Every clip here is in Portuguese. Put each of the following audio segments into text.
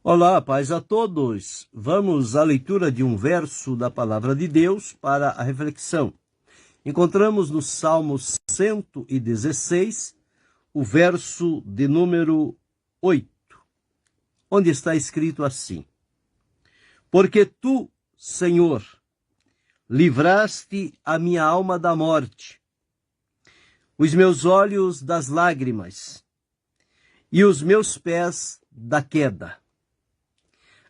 Olá, paz a todos. Vamos à leitura de um verso da Palavra de Deus para a reflexão. Encontramos no Salmo 116, o verso de número 8, onde está escrito assim: Porque tu, Senhor, livraste a minha alma da morte, os meus olhos das lágrimas e os meus pés da queda.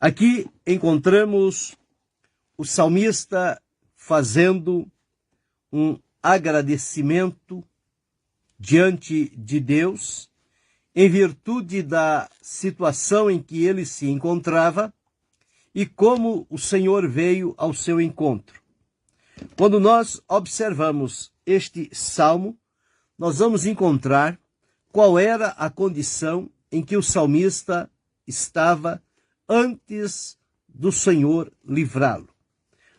Aqui encontramos o salmista fazendo um agradecimento diante de Deus, em virtude da situação em que ele se encontrava e como o Senhor veio ao seu encontro. Quando nós observamos este salmo, nós vamos encontrar qual era a condição em que o salmista estava antes do Senhor livrá-lo.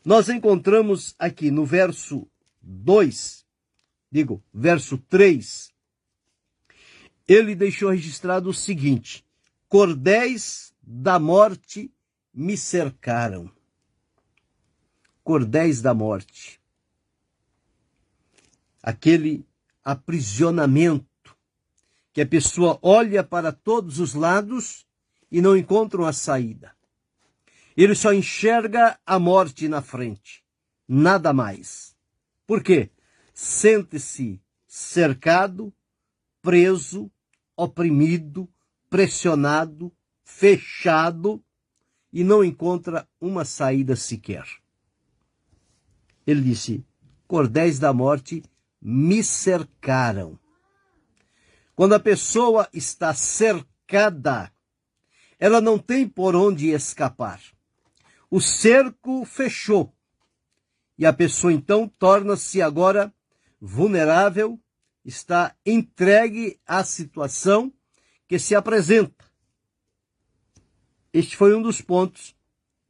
Nós encontramos aqui no verso 3, ele deixou registrado o seguinte: cordéis da morte me cercaram. Cordéis da morte. Aquele aprisionamento que a pessoa olha para todos os lados e não encontra uma saída. Ele só enxerga a morte na frente, nada mais. Por quê? Sente-se cercado, preso, oprimido, pressionado, fechado e não encontra uma saída sequer. Ele disse: cordéis da morte me cercaram. Quando a pessoa está cercada, ela não tem por onde escapar. O cerco fechou. E a pessoa então torna-se agora vulnerável, está entregue à situação que se apresenta. Este foi um dos pontos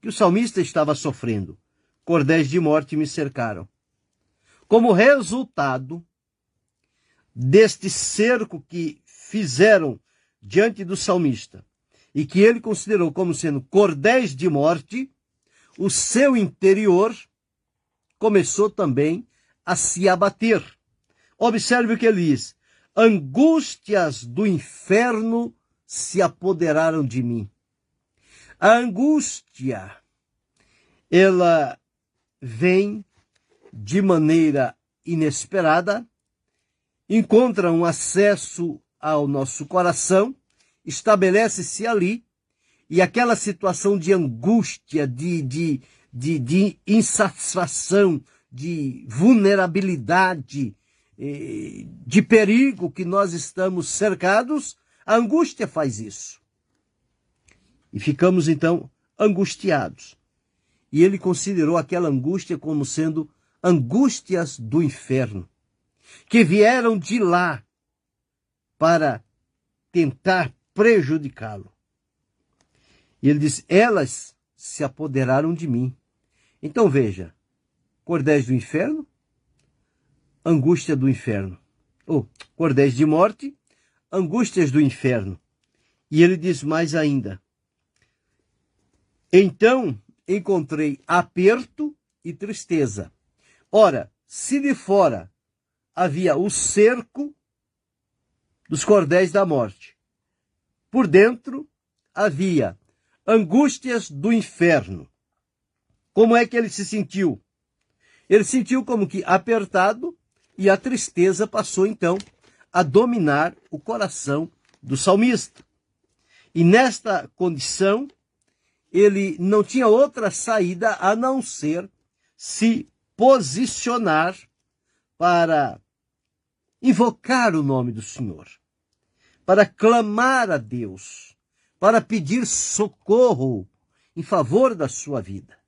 que o salmista estava sofrendo. Cordéis de morte me cercaram. Como resultado deste cerco que fizeram diante do salmista, e que ele considerou como sendo cordéis de morte, o seu interior começou também a se abater. Observe o que ele diz: angústias do inferno se apoderaram de mim. A angústia, ela vem de maneira inesperada, encontra um acesso ao nosso coração, estabelece-se ali, e aquela situação de angústia, de insatisfação, de vulnerabilidade, de perigo que nós estamos cercados, a angústia faz isso. E ficamos então angustiados. E ele considerou aquela angústia como sendo angústias do inferno, que vieram de lá para tentar prejudicá-lo. E ele diz: elas se apoderaram de mim. Então veja, cordéis do inferno, angústia do inferno. Ou cordéis de morte, angústias do inferno. E ele diz mais ainda: então encontrei aperto e tristeza. Ora, se de fora havia o cerco dos cordéis da morte, por dentro havia angústias do inferno. Como é que ele se sentiu? Ele sentiu como que apertado, e a tristeza passou então a dominar o coração do salmista. E nesta condição, ele não tinha outra saída a não ser se posicionar para invocar o nome do Senhor, para clamar a Deus, para pedir socorro em favor da sua vida.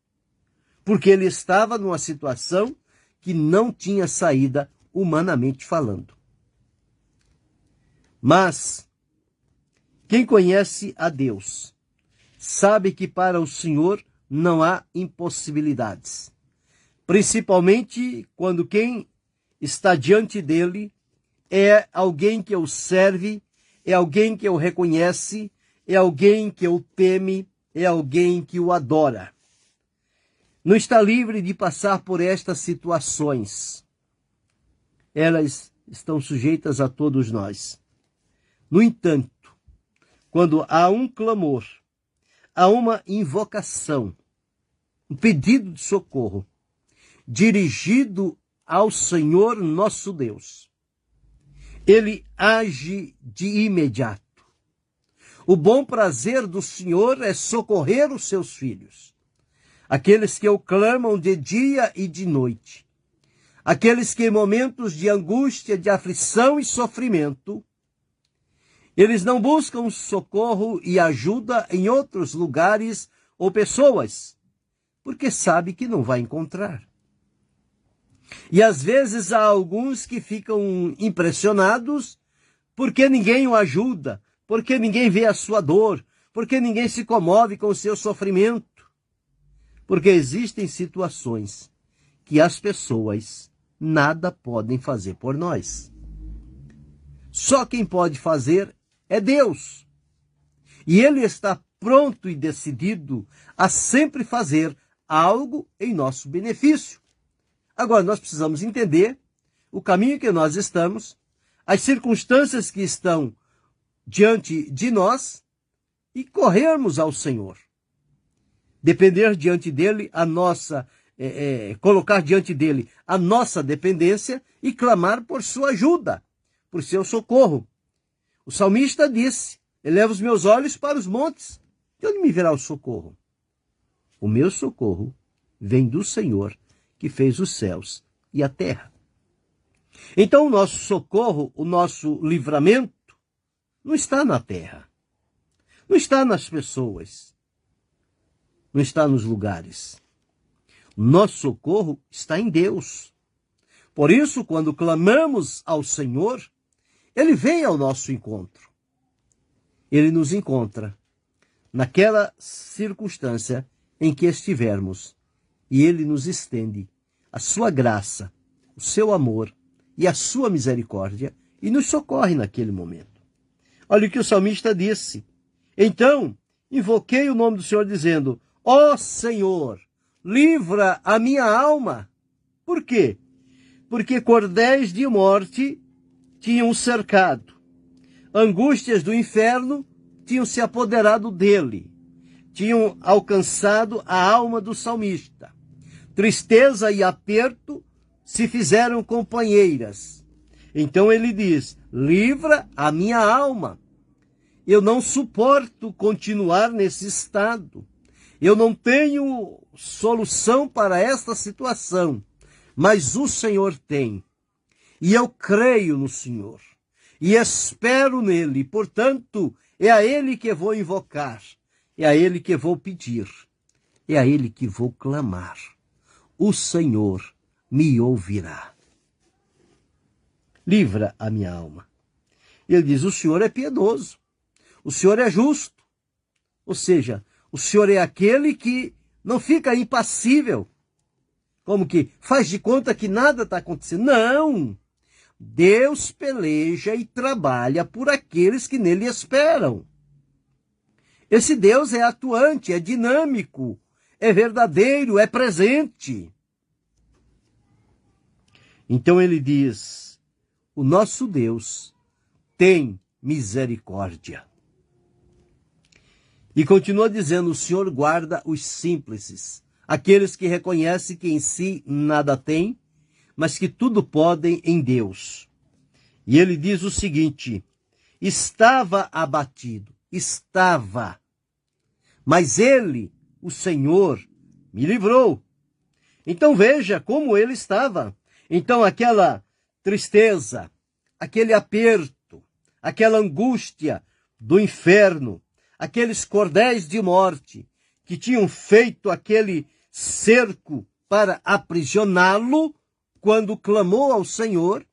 Porque ele estava numa situação que não tinha saída humanamente falando. Mas quem conhece a Deus sabe que para o Senhor não há impossibilidades. Principalmente quando quem está diante dele é alguém que o serve, é alguém que o reconhece, é alguém que o teme, é alguém que o adora. Não está livre de passar por estas situações. Elas estão sujeitas a todos nós. No entanto, quando há um clamor, há uma invocação, um pedido de socorro, dirigido ao Senhor nosso Deus, Ele age de imediato. O bom prazer do Senhor é socorrer os seus filhos, aqueles que o clamam de dia e de noite, aqueles que em momentos de angústia, de aflição e sofrimento, eles não buscam socorro e ajuda em outros lugares ou pessoas, porque sabe que não vai encontrar. E às vezes há alguns que ficam impressionados porque ninguém o ajuda, porque ninguém vê a sua dor, porque ninguém se comove com o seu sofrimento. Porque existem situações que as pessoas nada podem fazer por nós. Só quem pode fazer é Deus. E Ele está pronto e decidido a sempre fazer algo em nosso benefício. Agora, nós precisamos entender o caminho que nós estamos, as circunstâncias que estão diante de nós e corrermos ao Senhor. Depender diante dele a nossa, colocar diante dele a nossa dependência e clamar por sua ajuda, por seu socorro. O salmista disse: eleva os meus olhos para os montes, de onde me virá o socorro? O meu socorro vem do Senhor, que fez os céus e a terra. Então o nosso socorro, o nosso livramento, não está na terra, não está nas pessoas, não está nos lugares. Nosso socorro está em Deus. Por isso, quando clamamos ao Senhor, Ele vem ao nosso encontro. Ele nos encontra naquela circunstância em que estivermos e Ele nos estende a sua graça, o seu amor e a sua misericórdia e nos socorre naquele momento. Olha o que o salmista disse. Então, invoquei o nome do Senhor dizendo: ó Senhor, livra a minha alma. Por quê? Porque cordéis de morte tinham o cercado. Angústias do inferno tinham se apoderado dele. Tinham alcançado a alma do salmista. Tristeza e aperto se fizeram companheiras. Então ele diz: livra a minha alma. Eu não suporto continuar nesse estado. Eu não tenho solução para esta situação, mas o Senhor tem. E eu creio no Senhor e espero nele. Portanto, é a Ele que vou invocar, é a Ele que vou pedir, é a Ele que vou clamar. O Senhor me ouvirá. Livra a minha alma. Ele diz: o Senhor é piedoso, o Senhor é justo. Ou seja, o Senhor é aquele que não fica impassível, como que faz de conta que nada está acontecendo. Não! Deus peleja e trabalha por aqueles que nele esperam. Esse Deus é atuante, é dinâmico, é verdadeiro, é presente. Então ele diz: o nosso Deus tem misericórdia. E continua dizendo: o Senhor guarda os simples, aqueles que reconhecem que em si nada têm, mas que tudo podem em Deus. E ele diz o seguinte: estava abatido, mas ele, o Senhor, me livrou. Então veja como ele estava. Então aquela tristeza, aquele aperto, aquela angústia do inferno, aqueles cordéis de morte que tinham feito aquele cerco para aprisioná-lo, quando clamou ao Senhor,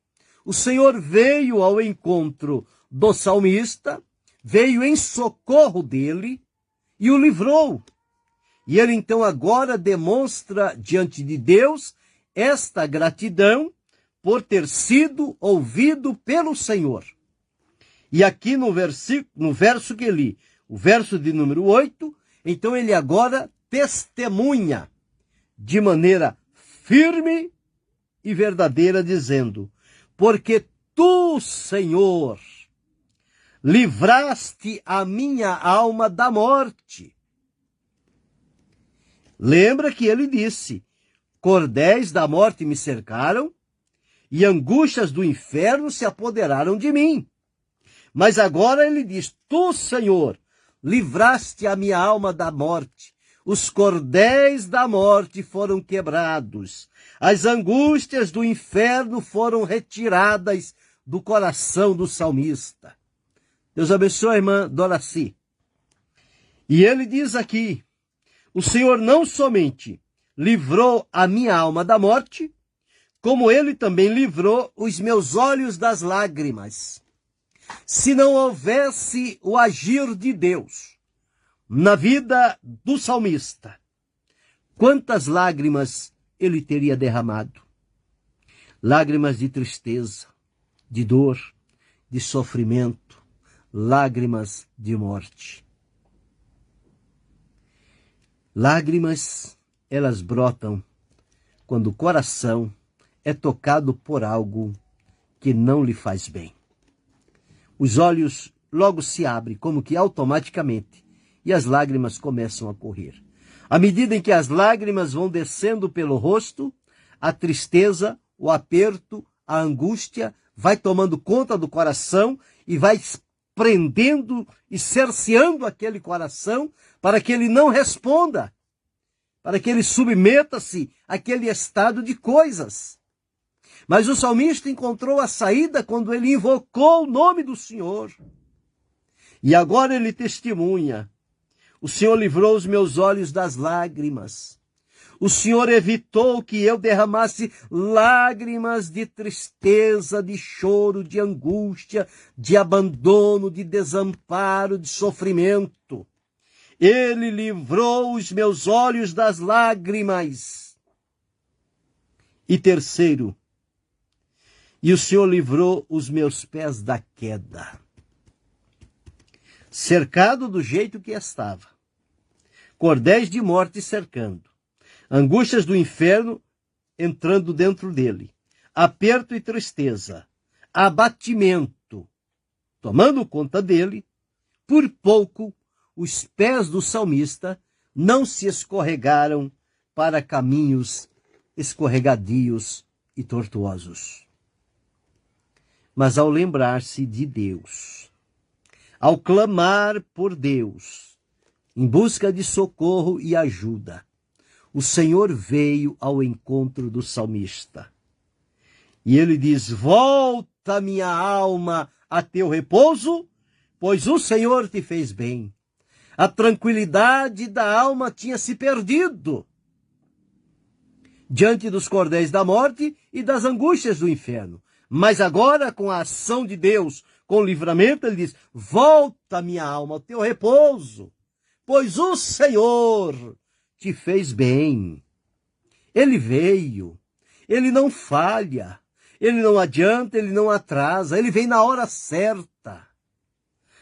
o Senhor veio ao encontro do salmista, veio em socorro dele e o livrou. E ele então agora demonstra diante de Deus esta gratidão por ter sido ouvido pelo Senhor. E aqui no verso que li, o verso de número 8, então ele agora testemunha de maneira firme e verdadeira, dizendo: porque tu, Senhor, livraste a minha alma da morte. Lembra que ele disse: cordéis da morte me cercaram e angústias do inferno se apoderaram de mim. Mas agora ele diz: tu, Senhor, livraste a minha alma da morte. Os cordéis da morte foram quebrados. As angústias do inferno foram retiradas do coração do salmista. Deus abençoe a irmã Doraci. E ele diz aqui: o Senhor não somente livrou a minha alma da morte, como ele também livrou os meus olhos das lágrimas. Se não houvesse o agir de Deus na vida do salmista, quantas lágrimas ele teria derramado? Lágrimas de tristeza, de dor, de sofrimento, lágrimas de morte. Lágrimas, elas brotam quando o coração é tocado por algo que não lhe faz bem. Os olhos logo se abrem, como que automaticamente, e as lágrimas começam a correr. À medida em que as lágrimas vão descendo pelo rosto, a tristeza, o aperto, a angústia vai tomando conta do coração e vai prendendo e cerceando aquele coração para que ele não responda, para que ele submeta-se àquele estado de coisas. Mas o salmista encontrou a saída quando ele invocou o nome do Senhor. E agora ele testemunha: o Senhor livrou os meus olhos das lágrimas. O Senhor evitou que eu derramasse lágrimas de tristeza, de choro, de angústia, de abandono, de desamparo, de sofrimento. Ele livrou os meus olhos das lágrimas. E terceiro, e o Senhor livrou os meus pés da queda. Cercado do jeito que estava, cordéis de morte cercando, angústias do inferno entrando dentro dele, aperto e tristeza, abatimento tomando conta dele, por pouco os pés do salmista não se escorregaram para caminhos escorregadios e tortuosos. Mas ao lembrar-se de Deus, ao clamar por Deus, em busca de socorro e ajuda, o Senhor veio ao encontro do salmista. E ele diz: volta minha alma a teu repouso, pois o Senhor te fez bem. A tranquilidade da alma tinha se perdido diante dos cordéis da morte e das angústias do inferno. Mas agora, com a ação de Deus, com o livramento, ele diz: volta minha alma ao teu repouso, pois o Senhor te fez bem. Ele veio, ele não falha, ele não adianta, ele não atrasa, ele vem na hora certa.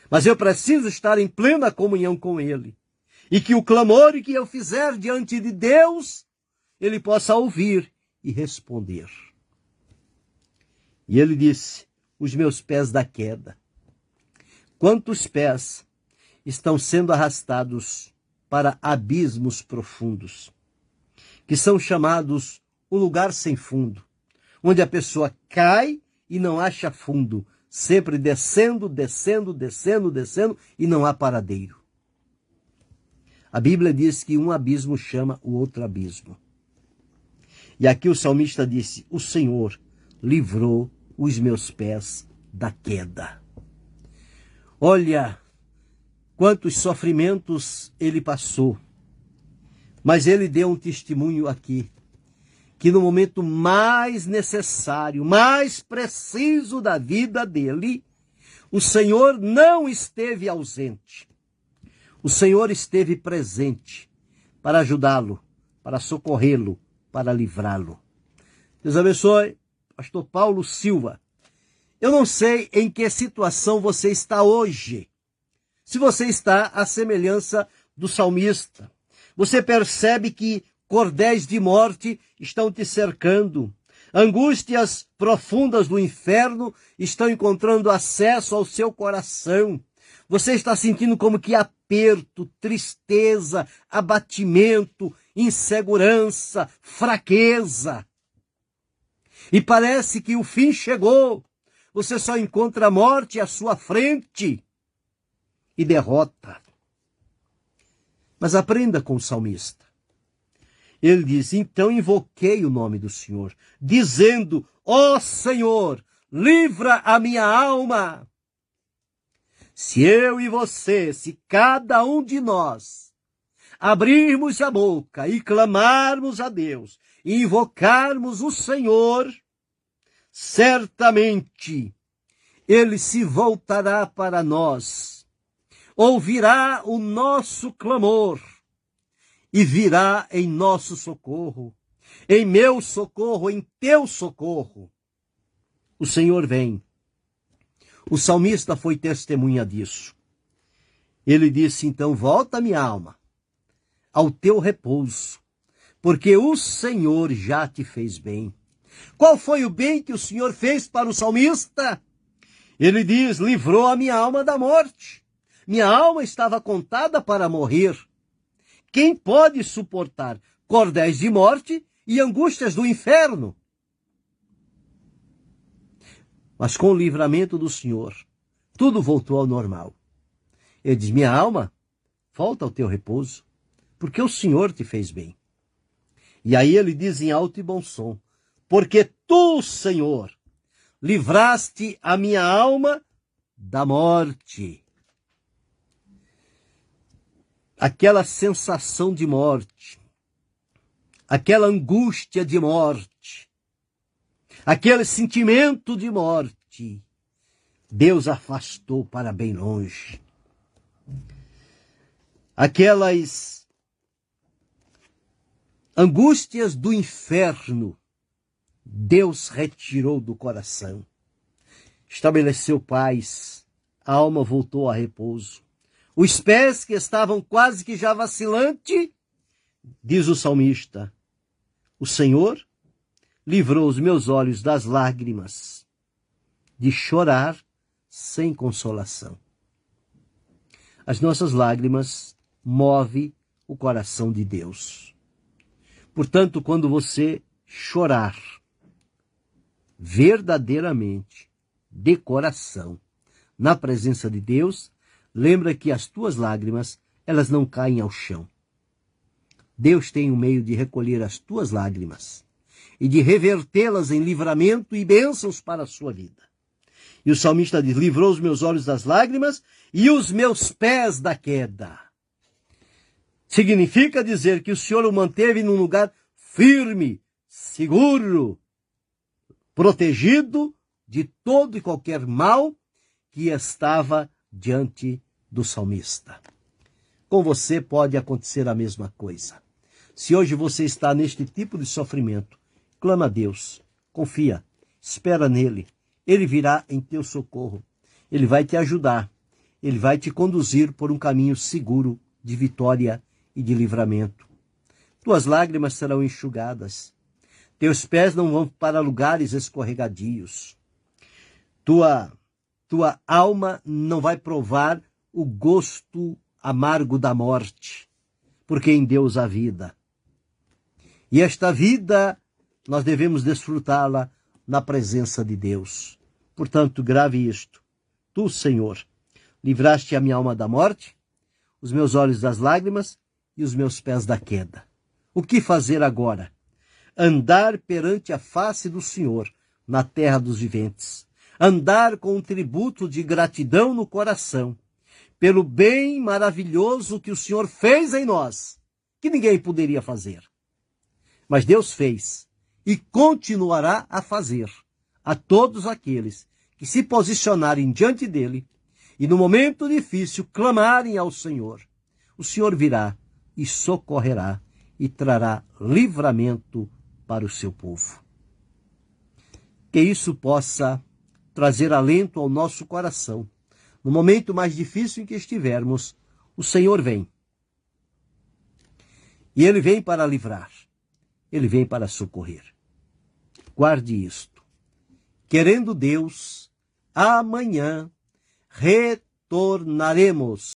Mas eu preciso estar em plena comunhão com ele, e que o clamor que eu fizer diante de Deus, ele possa ouvir e responder. E ele disse: os meus pés da queda. Quantos pés estão sendo arrastados para abismos profundos, que são chamados o lugar sem fundo, onde a pessoa cai e não acha fundo, sempre descendo, descendo, descendo, descendo, e não há paradeiro. A Bíblia diz que um abismo chama o outro abismo. E aqui o salmista disse: o Senhor livrou os meus pés da queda. Olha quantos sofrimentos ele passou, mas ele deu um testemunho aqui, que no momento mais necessário, mais preciso da vida dele, o Senhor não esteve ausente. O Senhor esteve presente para ajudá-lo, para socorrê-lo, para livrá-lo. Deus abençoe. Pastor Paulo Silva. Eu não sei em que situação você está hoje. se você está à semelhança do salmista. Você percebe que cordéis de morte estão te cercando. Angústias profundas do inferno estão encontrando acesso ao seu coração. Você está sentindo como que aperto, tristeza, abatimento, insegurança, fraqueza. E parece que o fim chegou. Você só encontra a morte à sua frente e derrota. Mas aprenda com o salmista. Ele diz, então invoquei o nome do Senhor, dizendo, ó Senhor, livra a minha alma. Se eu e você, se cada um de nós abrirmos a boca e clamarmos a Deus, e invocarmos o Senhor, certamente Ele se voltará para nós, ouvirá o nosso clamor, e virá em nosso socorro, em meu socorro, em teu socorro. O Senhor vem. O salmista foi testemunha disso. Ele disse, então, volta, minha alma, ao teu repouso, porque o Senhor já te fez bem. Qual foi o bem que o Senhor fez para o salmista? Ele diz, livrou a minha alma da morte. Minha alma estava contada para morrer. Quem pode suportar cordéis de morte e angústias do inferno? Mas com o livramento do Senhor, tudo voltou ao normal. Ele diz, minha alma, volta ao teu repouso, porque o Senhor te fez bem. E aí ele diz em alto e bom som, porque tu, Senhor, livraste a minha alma da morte. Aquela sensação de morte, aquela angústia de morte, aquele sentimento de morte, Deus afastou para bem longe. Aquelas angústias do inferno, Deus retirou do coração. Estabeleceu paz, a alma voltou a repouso. Os pés que estavam quase que já vacilantes, diz o salmista, o Senhor livrou os meus olhos das lágrimas, de chorar sem consolação. As nossas lágrimas movem o coração de Deus. Portanto, quando você chorar verdadeiramente, de coração, na presença de Deus, lembra que as tuas lágrimas, elas não caem ao chão. Deus tem um meio de recolher as tuas lágrimas e de revertê-las em livramento e bênçãos para a sua vida. E o salmista diz, livrou os meus olhos das lágrimas e os meus pés da queda. Significa dizer que o Senhor o manteve num lugar firme, seguro, protegido de todo e qualquer mal que estava diante do salmista. Com você pode acontecer a mesma coisa. Se hoje você está neste tipo de sofrimento, clama a Deus, confia, espera nele, ele virá em teu socorro, ele vai te ajudar, ele vai te conduzir por um caminho seguro de vitória e de livramento. Tuas lágrimas serão enxugadas, teus pés não vão para lugares escorregadios, tua alma não vai provar o gosto amargo da morte, porque em Deus há vida. E esta vida nós devemos desfrutá-la na presença de Deus. Portanto, grave isto. Tu, Senhor, livraste a minha alma da morte, os meus olhos das lágrimas e os meus pés da queda. O que fazer agora? Andar perante a face do Senhor na terra dos viventes. Andar com um tributo de gratidão no coração, pelo bem maravilhoso que o Senhor fez em nós, que ninguém poderia fazer. Mas Deus fez e continuará a fazer a todos aqueles que se posicionarem diante dele e no momento difícil clamarem ao Senhor. O Senhor virá e socorrerá e trará livramento para o seu povo. Que isso possa trazer alento ao nosso coração, No momento mais difícil em que estivermos, o Senhor vem. E Ele vem para livrar. Ele vem para socorrer. Guarde isto. Querendo Deus, amanhã retornaremos